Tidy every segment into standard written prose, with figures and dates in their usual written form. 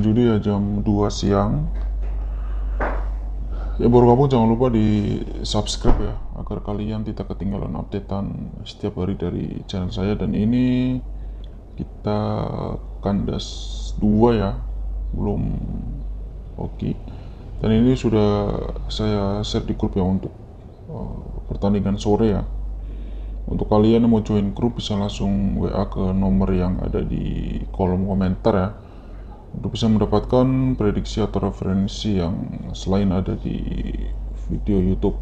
main judi ya jam 2 siang. Ya baru gabung, jangan lupa di subscribe ya, agar kalian tidak ketinggalan updatean setiap hari dari channel saya. Dan ini kita kandas 2 ya, belum oke. Dan ini sudah saya share di grup ya untuk pertandingan sore ya. Untuk kalian yang mau join grup bisa langsung WA ke nomor yang ada di kolom komentar ya, untuk bisa mendapatkan prediksi atau referensi yang selain ada di video YouTube.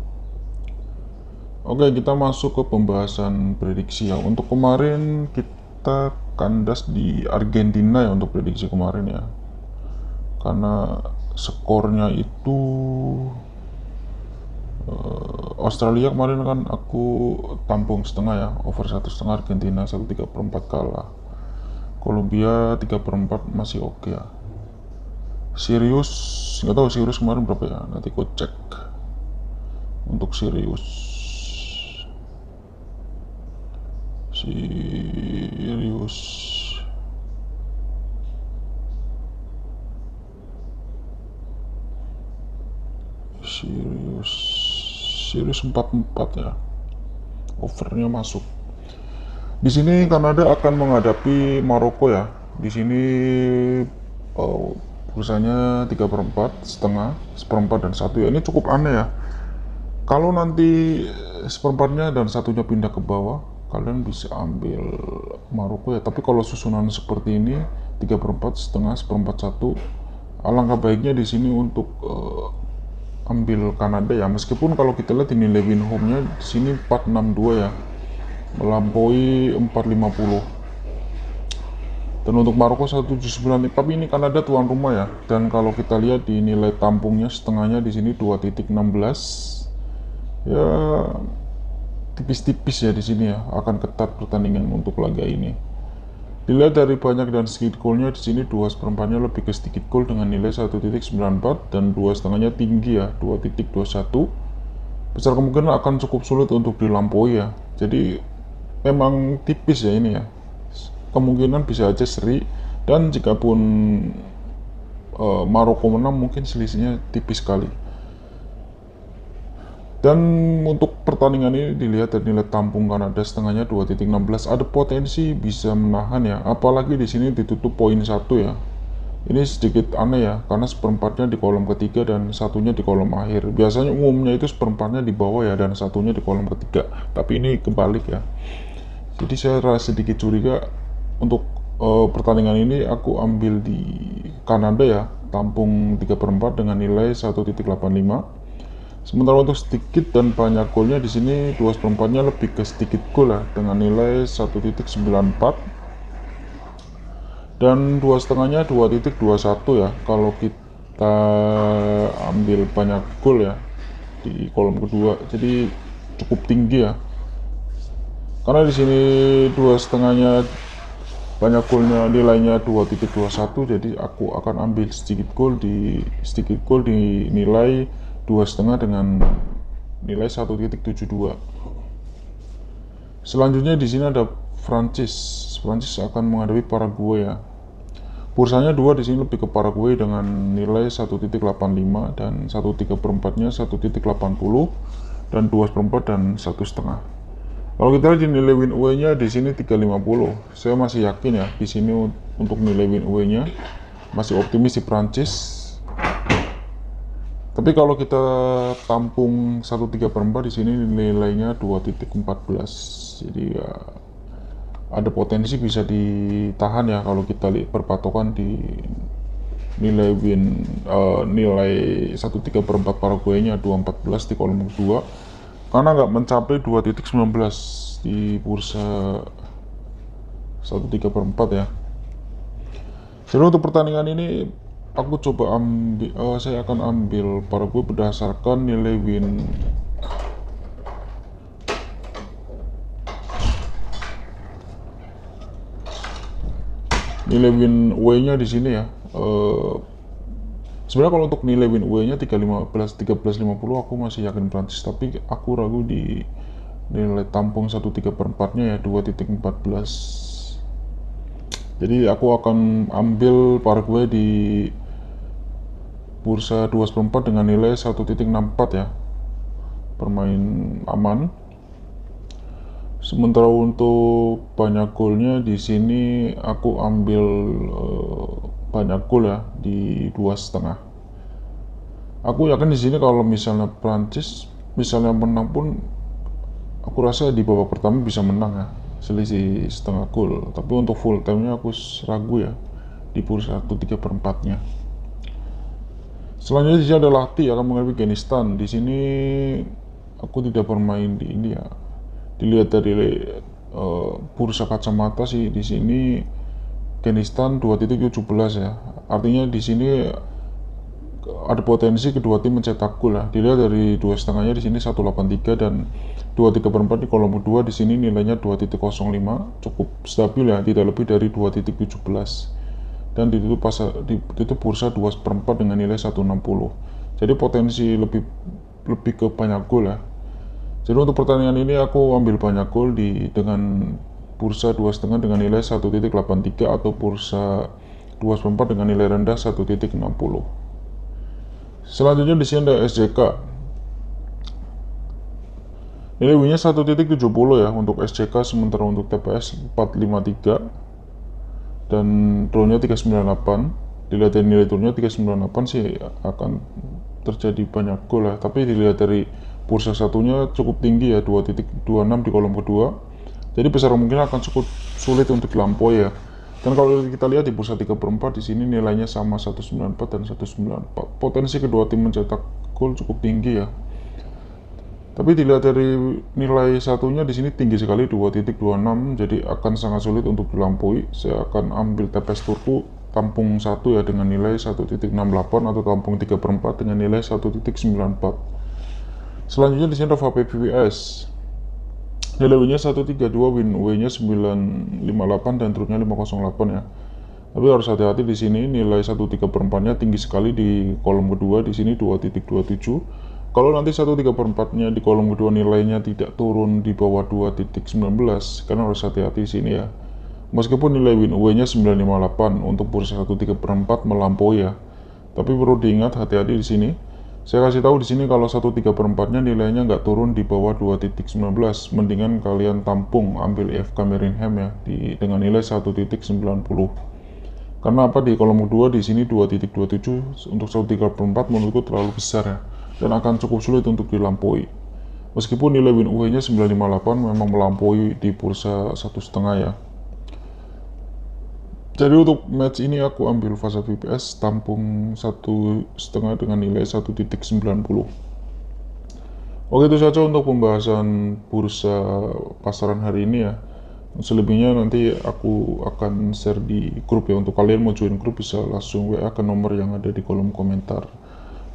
Oke, kita masuk ke pembahasan prediksi ya. Untuk kemarin kita kandas di Argentina ya untuk prediksi kemarin ya, karena skornya itu Australia kemarin kan aku tampung setengah ya, over 1,5 Argentina 1/3 kalah. Kolombia 3/4 masih oke ya. Sirius nggak tahu Sirius kemarin berapa ya, nanti aku cek. Untuk Sirius Sirius 44 ya, overnya masuk. Di sini Kanada akan menghadapi Maroko ya. Di sini bursanya 3/4, setengah, 1/4 dan 1 ya. Ini cukup aneh ya. Kalau nanti 1/4-nya dan 1-nya pindah ke bawah, kalian bisa ambil Maroko ya. Tapi kalau susunan seperti ini 3/4, setengah, 1/4, 1, alangkah baiknya di sini untuk ambil Kanada ya. Meskipun kalau kita lihat ini nilai win home-nya di sini 462 ya, melampaui 450. Dan untuk Maroko 179, tapi ini Kanada tuan rumah ya. Dan kalau kita lihat di nilai tampungnya setengahnya di sini 2.16. Ya tipis-tipis ya di sini ya, akan ketat pertandingan untuk laga ini. Dilihat dari banyak dan sedikit golnya di sini 2/4-nya lebih ke sedikit gol dengan nilai 1.94 dan 2,5-nya tinggi ya, 2.21. Besar kemungkinan akan cukup sulit untuk dilampaui ya. Jadi memang tipis ya ini ya. Kemungkinan bisa aja seri, dan jikapun Maroko menang mungkin selisihnya tipis sekali. Dan untuk pertandingan ini dilihat dari nilai tampung Kanada setengahnya 2.16, ada potensi bisa menahan ya, apalagi di sini ditutup poin 1 ya. Ini sedikit aneh ya, karena 1/4-nya di kolom ketiga dan 1-nya di kolom akhir. Biasanya umumnya itu 1/4-nya di bawah ya, dan 1-nya di kolom ketiga. Tapi ini kebalik ya. Jadi saya rasa sedikit curiga. Untuk pertandingan ini aku ambil di Kanada ya, tampung 3/4 dengan nilai 1.85. Sementara untuk sedikit dan banyak golnya di sini 2/4-nya lebih ke sedikit gol ya, dengan nilai 1.94, dan 2,5-nya 2.21 ya. Kalau kita ambil banyak gol ya di kolom kedua, jadi cukup tinggi ya. Karena di sini 2,5-nya banyak golnya, nilainya 2.21, jadi aku akan ambil sedikit gol di nilai 2,5 dengan nilai 1.72. Selanjutnya di sini ada Prancis akan menghadapi Paraguay ya. Bursanya 2 di sini lebih ke Paraguay dengan nilai 1.85 dan 1/3-nya 1.80 dan 2/4 dan 1,5. Kalau kita lihat di nilai win away-nya di sini 350. Saya masih yakin ya di sini untuk nilai win away-nya, masih optimis di Prancis. Tapi kalau kita tampung 1/3/4 di sini nilainya 2.14. Jadi ya ada potensi bisa ditahan ya kalau kita lihat perpatokan di nilai nilai 1/3/4 Paraguay-nya 2.14 di kolom kedua, karena nggak mencapai 2.19 di bursa 1/3/4 ya. Jadi untuk pertandingan ini aku coba ambil, saya akan ambil Paraguay berdasarkan nilai win away-nya di sini ya. Sebenarnya kalau untuk nilai win away-nya 13.50 aku masih yakin Prancis, tapi aku ragu di nilai tampung 1/3/4-nya ya 2.14. Jadi aku akan ambil Paraguay di bursa 2/4 dengan nilai 1.64 ya, bermain aman. Sementara untuk banyak golnya di sini aku ambil banyak gol ya di 2,5. Aku yakin di sini kalau misalnya Prancis misalnya menang pun, aku rasa di babak pertama bisa menang ya, selisih setengah gol. Tapi untuk full time-nya aku ragu ya di bursa 1/3/4-nya. Selanjutnya di sini ada Lahti akan menghadapi Afghanistan. Di sini aku tidak bermain di ini ya. Dilihat dari bursa kacamata sih di sini Afghanistan 2.17 ya. Artinya di sini ada potensi kedua tim mencetak gol ya. Dilihat dari 2,5-nya di sini 1.83 dan 2/3/4 di kolom kedua di sini nilainya 2.05, cukup stabil ya, tidak lebih dari 2.17. Dan ditutup bursa 2/4 dengan nilai 1.60. Jadi potensi lebih ke banyak gol ya. Jadi untuk pertandingan ini aku ambil banyak gol dengan bursa 2,5 dengan nilai 1.83 atau bursa 2/4 dengan nilai rendah 1.60. Selanjutnya di sini ada SJK. Nilai win-nya 1.70 ya untuk SJK, sementara untuk TPS 453 dan draw-nya 398. Dilihat dari nilai turunnya 398 sih akan terjadi banyak gol ya, tapi dilihat dari bursa satunya cukup tinggi ya, 2.26 di kolom kedua. Jadi besar kemungkinan akan cukup sulit untuk dilampaui ya. Dan kalau kita lihat di bursa 3/4 di sini nilainya sama 194 dan 194. Potensi kedua tim mencetak gol cukup tinggi ya. Tapi dilihat dari nilai satunya di sini tinggi sekali 2.26, jadi akan sangat sulit untuk dilampaui. Saya akan ambil TPS Turku tampung 1 ya dengan nilai 1.68 atau tampung 3/4 dengan nilai 1.94. Selanjutnya di sini ada VPVS. Nilai win-nya 132, win away-nya 958 dan turunnya 508 ya. Tapi harus hati-hati di sini, nilai 1/3/4-nya tinggi sekali di kolom kedua, di sini 2.27. Kalau nanti 1/3/4-nya di kolom kedua nilainya tidak turun di bawah 2.19, karena harus hati-hati di sini ya. Meskipun nilai win away-nya 958 untuk bursa 1/3/4 melampaui ya. Tapi perlu diingat, hati-hati di sini. Saya kasih tahu di sini kalau 1/3/4-nya nilainya nggak turun di bawah 2.19, mendingan kalian tampung ambil IFK Marineham ya dengan nilai 1.90. Karena apa, di kolom kedua di sini 2.27 untuk 1/3/4 menurutku terlalu besar ya, dan akan cukup sulit untuk dilampaui. Meskipun nilai win away-nya 958 memang melampaui di bursa 1,5 ya. Jadi untuk match ini aku ambil Fasa VPS tampung 1,5 dengan nilai 1.90. Oke, itu saja untuk pembahasan bursa pasaran hari ini ya. Selebihnya nanti aku akan share di grup ya. Untuk kalian mau join grup bisa langsung WA ke nomor yang ada di kolom komentar.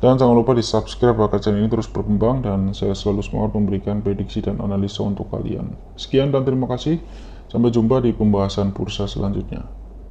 Dan jangan lupa di subscribe agar channel ini terus berkembang, dan saya selalu semangat memberikan prediksi dan analisa untuk kalian. Sekian dan terima kasih. Sampai jumpa di pembahasan bursa selanjutnya.